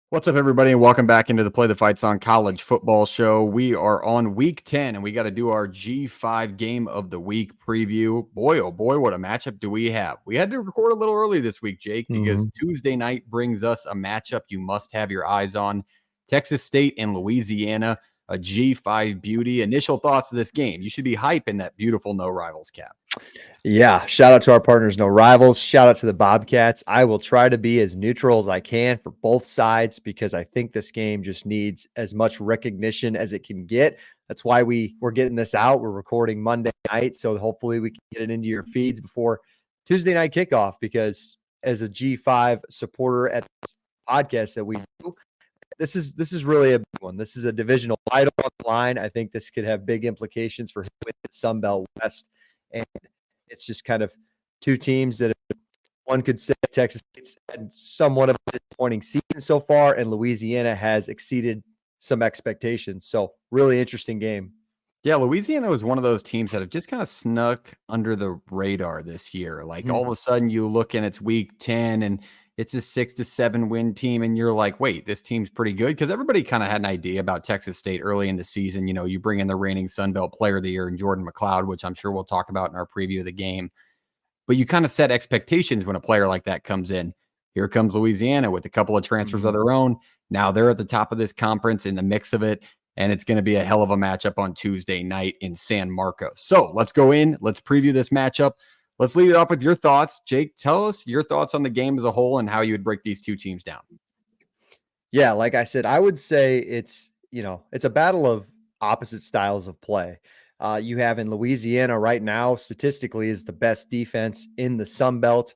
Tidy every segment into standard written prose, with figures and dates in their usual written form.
What's up, everybody, and welcome back into the Play the Fights on College Football Show. We are on week 10, and we got to do our G5 game of the week preview. Boy, oh boy, what a matchup do we have. We had to record a little early this week, Jake, because Tuesday night brings us a matchup you must have your eyes on. Texas State and Louisiana, a G5 beauty. Initial thoughts of this game. You should be hyping that beautiful no rivals cap. Yeah, shout out to our partners, No Rivals. Shout out to the Bobcats. I will try to be as neutral as I can for both sides because I think this game just needs as much recognition as it can get. That's why we're getting this out. We're recording Monday night, so hopefully we can get it into your feeds before Tuesday night kickoff. Because as a G5 supporter at this podcast that we do, this is really a big one. This is a divisional title on the line. I think this could have big implications for the Sun Belt West, and it's just kind of two teams that one could say Texas State's had somewhat of a disappointing season so far, and Louisiana has exceeded some expectations. So really interesting game. Yeah, Louisiana was one of those teams that have just kind of snuck under the radar this year. Like all of a sudden you look and it's week 10 and it's a 6-7 win team. And you're like, wait, this team's pretty good. Because everybody kind of had an idea about Texas State early in the season. You know, you bring in the reigning Sun Belt player of the year in Jordan McCloud, which I'm sure we'll talk about in our preview of the game. But you kind of set expectations when a player like that comes in. Here comes Louisiana with a couple of transfers of their own. Now they're at the top of this conference in the mix of it. And it's going to be a hell of a matchup on Tuesday night in San Marcos. So let's go in. Let's preview this matchup. Let's lead it off with your thoughts. Jake, tell us your thoughts on the game as a whole and how you would break these two teams down. Yeah, like I said, I would say it's a battle of opposite styles of play. You have in Louisiana right now, statistically, is the best defense in the Sun Belt.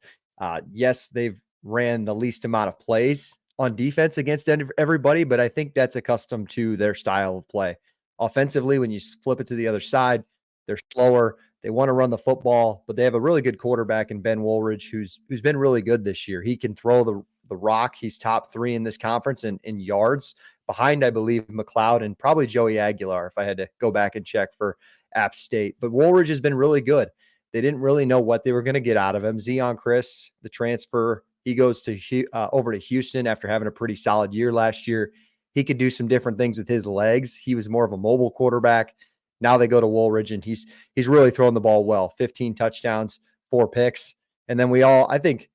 Yes, they've ran the least amount of plays on defense against everybody, but I think that's accustomed to their style of play. Offensively, when you flip it to the other side, they're slower. They want to run the football, but they have a really good quarterback in Ben Woolridge, who's been really good this year. He can throw the rock. He's top 3 in this conference in yards, behind, I believe, McCloud and probably Joey Aguilar, if I had to go back and check for App State. But Woolridge has been really good. They didn't really know what they were going to get out of him. Zion Chris, the transfer, he goes to over to Houston after having a pretty solid year last year. He could do some different things with his legs. He was more of a mobile quarterback. Now they go to Woolridge, and he's really throwing the ball well. 15 touchdowns, 4 picks. And then I think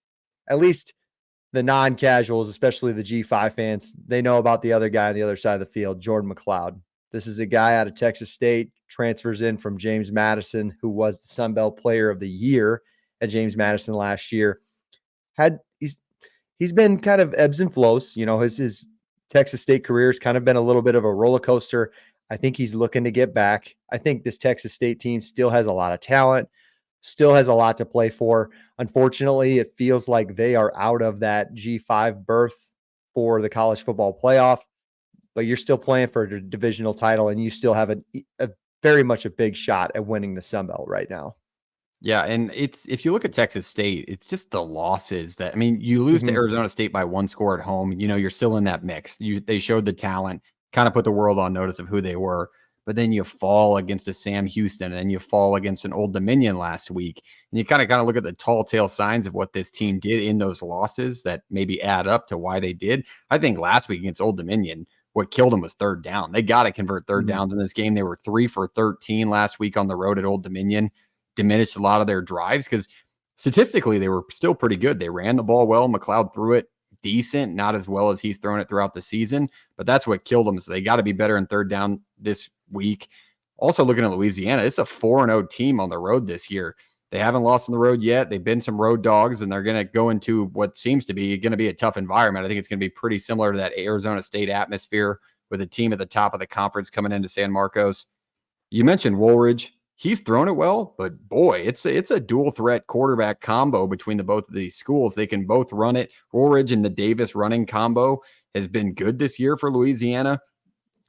at least the non-casuals, especially the G5 fans, they know about the other guy on the other side of the field, Jordan McCloud. This is a guy out of Texas State, transfers in from James Madison, who was the Sun Belt Player of the Year at James Madison last year. He's been kind of ebbs and flows. You know, his Texas State career has kind of been a little bit of a roller coaster. I think he's looking to get back. I think this Texas State team still has a lot of talent, still has a lot to play for. Unfortunately, it feels like they are out of that G5 berth for the college football playoff, but you're still playing for a divisional title, and you still have a very much a big shot at winning the Sun Belt right now. Yeah, and if you look at Texas State, it's just the losses that, I mean, you lose to Arizona State by 1 score at home. You know, you're still in that mix. They showed the talent, kind of put the world on notice of who they were. But then you fall against a Sam Houston, and then you fall against an Old Dominion last week. And you kind of look at the tall tale signs of what this team did in those losses that maybe add up to why they did. I think last week against Old Dominion, what killed them was third down. They got to convert third downs in this game. They were 3 for 13 last week on the road at Old Dominion. Diminished a lot of their drives because statistically they were still pretty good. They ran the ball well. McCloud threw it decent, not as well as he's thrown it throughout the season, but that's what killed them. So they got to be better in third down this week. Also looking at Louisiana, it's a 4-0 team on the road this year. They haven't lost on the road yet. They've been some road dogs, and they're going to go into what seems to be a tough environment. I think it's going to be pretty similar to that Arizona State atmosphere with a team at the top of the conference coming into San Marcos. You mentioned Woolridge. He's thrown it well, but boy, it's a dual threat quarterback combo between the both of these schools. They can both run it. Woolridge and the Davis running combo has been good this year for Louisiana.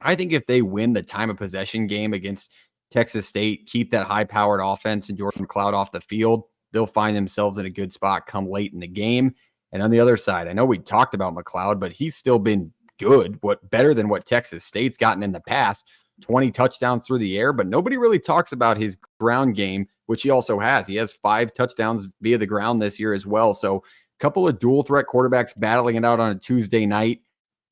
I think if they win the time of possession game against Texas State, keep that high-powered offense and Jordan McCloud off the field, they'll find themselves in a good spot come late in the game. And on the other side, I know we talked about McCloud, but he's still been good, better than what Texas State's gotten in the past. 20 touchdowns through the air, but nobody really talks about his ground game, which he also has. He has 5 touchdowns via the ground this year as well. So a couple of dual threat quarterbacks battling it out on a Tuesday night.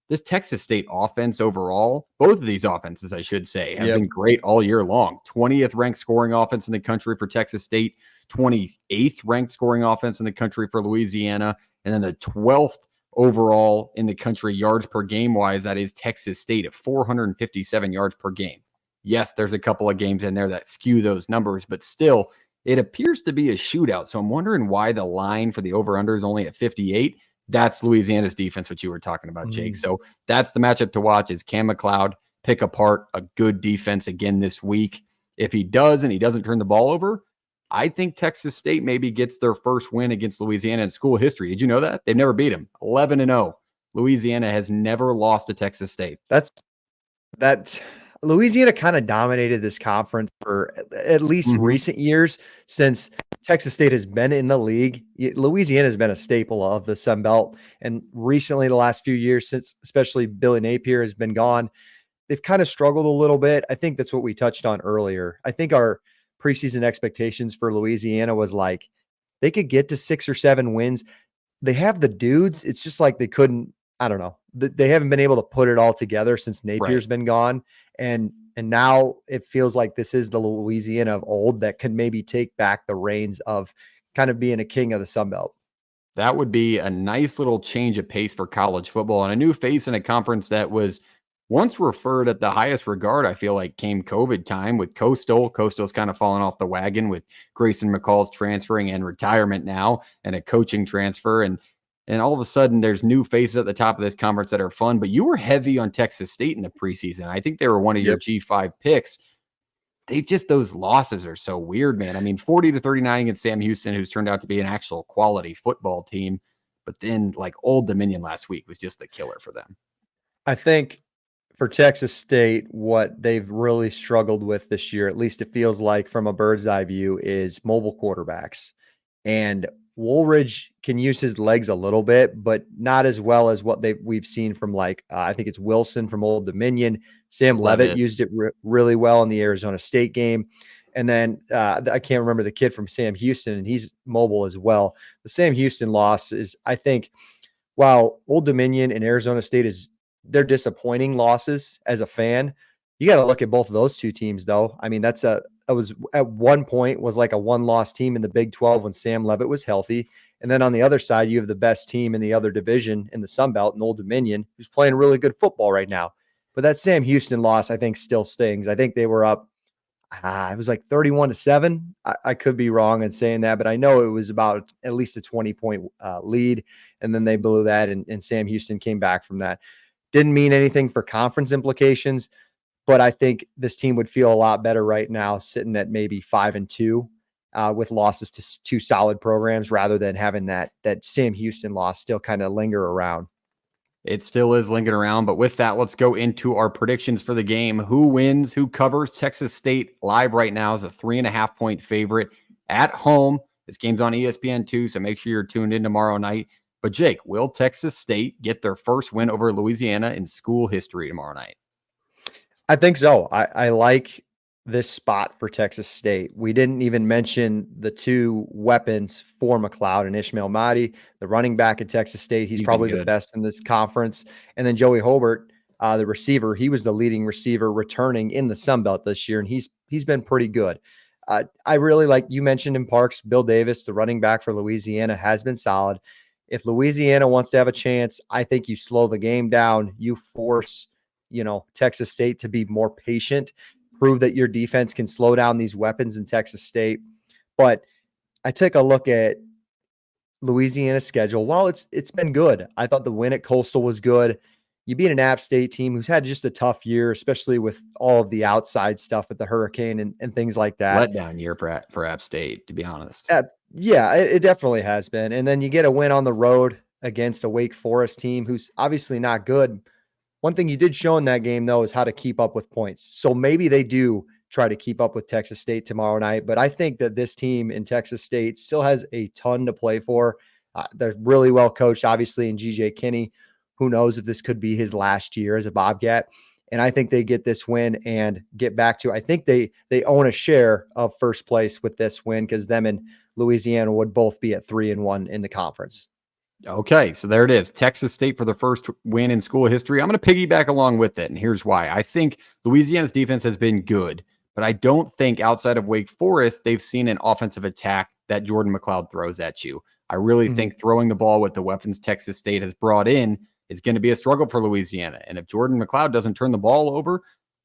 this Texas State offense overall, both of these offenses, I should say, have Yep. been great all year long. 20th ranked scoring offense in the country for Texas State, 28th ranked scoring offense in the country for Louisiana, and then the 12th overall in the country yards per game wise. That is Texas State at 457 yards per game. Yes, there's a couple of games in there that skew those numbers, but still, it appears to be a shootout. So I'm wondering why the line for the over-under is only at 58. That's Louisiana's defense, what you were talking about, Jake. So that's the matchup to watch is Cam McCloud pick apart a good defense again this week. If he does and he doesn't turn the ball over, I think Texas State maybe gets their first win against Louisiana in school history. Did you know that? They've never beat him. 11-0. Louisiana has never lost to Texas State. That Louisiana kind of dominated this conference for at least recent years since Texas State has been in the league. Louisiana has been a staple of the Sun Belt. And recently, the last few years, since especially Billy Napier has been gone, they've kind of struggled a little bit. I think that's what we touched on earlier. I think our preseason expectations for Louisiana was like they could get to 6 or 7 wins. They have the dudes. It's just like they couldn't, I don't know. They haven't been able to put it all together since Napier's been gone. And now it feels like this is the Louisiana of old that can maybe take back the reins of kind of being a king of the Sun Belt. That would be a nice little change of pace for college football and a new face in a conference that was once referred at the highest regard. I feel like came COVID time with Coastal. Coastal's kind of fallen off the wagon with Grayson McCall's transferring and retirement now and a coaching transfer. And all of a sudden there's new faces at the top of this conference that are fun, but you were heavy on Texas State in the preseason. I think they were one of your G5 picks. Those losses are so weird, man. I mean, 40-39 against Sam Houston, who's turned out to be an actual quality football team. But then like Old Dominion last week was just the killer for them. I think for Texas State, what they've really struggled with this year, at least it feels like from a bird's eye view, is mobile quarterbacks. And Woolridge can use his legs a little bit, but not as well as what we've seen from I think it's Wilson from Old Dominion. Sam Leavitt used it really well in the Arizona State game. And then I can't remember the kid from Sam Houston, and he's mobile as well. The Sam Houston loss is, I think, while Old Dominion and Arizona State they're disappointing losses as a fan, you got to look at both of those two teams, though. I mean, that was at one point was like a one-loss team in the Big 12 when Sam Leavitt was healthy. And then on the other side, you have the best team in the other division in the Sun Belt, in Old Dominion, who's playing really good football right now. But that Sam Houston loss, I think, still stings. I think they were up, it was like 31-7. I could be wrong in saying that, but I know it was about at least a 20-point lead. And then they blew that, and Sam Houston came back from that. Didn't mean anything for conference implications, but I think this team would feel a lot better right now sitting at maybe 5-2 with losses to two solid programs rather than having that Sam Houston loss still kind of linger around. It still is lingering around, but with that, let's go into our predictions for the game. Who wins? Who covers? Texas State live right now is a 3.5-point favorite at home. This game's on ESPN2, so make sure you're tuned in tomorrow night. But Jake, will Texas State get their first win over Louisiana in school history tomorrow night? I think so. I like this spot for Texas State. We didn't even mention the two weapons for McCloud and Ishmael Mahdi, the running back at Texas State. He's probably the best in this conference. And then Joey Hobart, the receiver. He was the leading receiver returning in the Sun Belt this year, and he's been pretty good. I really like, you mentioned in Parks, Bill Davis, the running back for Louisiana, has been solid. If Louisiana wants to have a chance, I think you slow the game down. You force Texas State to be more patient, prove that your defense can slow down these weapons in Texas State. But I took a look at Louisiana's schedule. While it's been good, I thought the win at Coastal was good. You beat an App State team who's had just a tough year, especially with all of the outside stuff with the hurricane and things like that. Letdown year for App State, to be honest. Yeah, it definitely has been. And then you get a win on the road against a Wake Forest team who's obviously not good. One thing you did show in that game, though, is how to keep up with points. So maybe they do try to keep up with Texas State tomorrow night. But I think that this team in Texas State still has a ton to play for. They're really well coached, obviously, in G.J. Kinney. Who knows if this could be his last year as a Bobcat. And I think they get this win and get back to, I think they own a share of first place with this win because them and Louisiana would both be at 3-1 in the conference. Okay, so there it is. Texas State for the first win in school history. I'm going to piggyback along with it, and here's why. I think Louisiana's defense has been good, but I don't think outside of Wake Forest, they've seen an offensive attack that Jordan McCloud throws at you. I really think throwing the ball with the weapons Texas State has brought in is going to be a struggle for Louisiana. And if Jordan McCloud doesn't turn the ball over,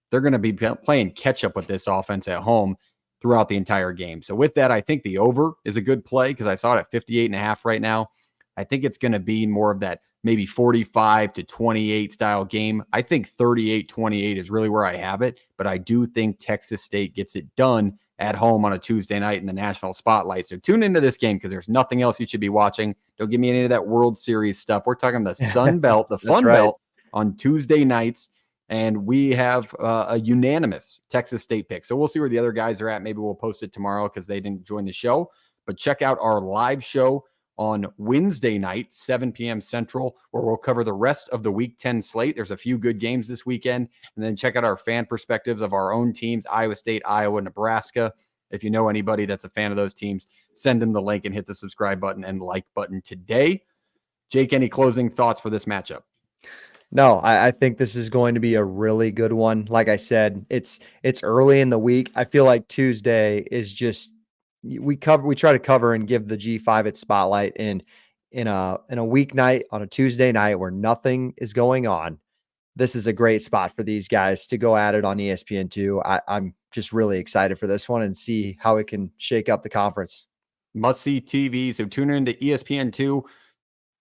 they're going to be playing catch up with this offense at home throughout the entire game. So with that, I think the over is a good play because I saw it at 58.5 right now. I think it's going to be more of that maybe 45-28 style game. I think 38-28 is really where I have it, but I do think Texas State gets it done at home on a Tuesday night in the national spotlight. So tune into this game because there's nothing else you should be watching. Don't give me any of that World Series stuff. We're talking the Sun Belt, the Fun Belt on Tuesday nights. And we have a unanimous Texas State pick. So we'll see where the other guys are at. Maybe we'll post it tomorrow because they didn't join the show. But check out our live show on Wednesday night, 7 p.m. Central, where we'll cover the rest of the Week 10 slate. There's a few good games this weekend. And then check out our fan perspectives of our own teams, Iowa State, Iowa, Nebraska. If you know anybody that's a fan of those teams, send them the link and hit the subscribe button and like button today. Jake, any closing thoughts for this matchup? No, I think this is going to be a really good one. Like I said, it's early in the week. I feel like Tuesday is just we try to cover and give the G5 its spotlight in a weeknight on a Tuesday night where nothing is going on. This is a great spot for these guys to go at it on ESPN2. I'm just really excited for this one and see how it can shake up the conference. Must see TV. So tune into ESPN2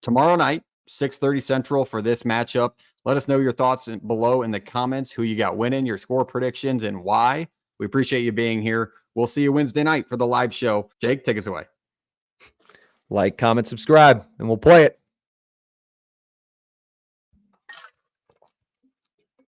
tomorrow night, 6:30 Central for this matchup. Let us know your thoughts below in the comments, who you got winning, your score predictions, and why. We appreciate you being here. We'll see you Wednesday night for the live show. Jake, take us away. Like, comment, subscribe, and we'll play it.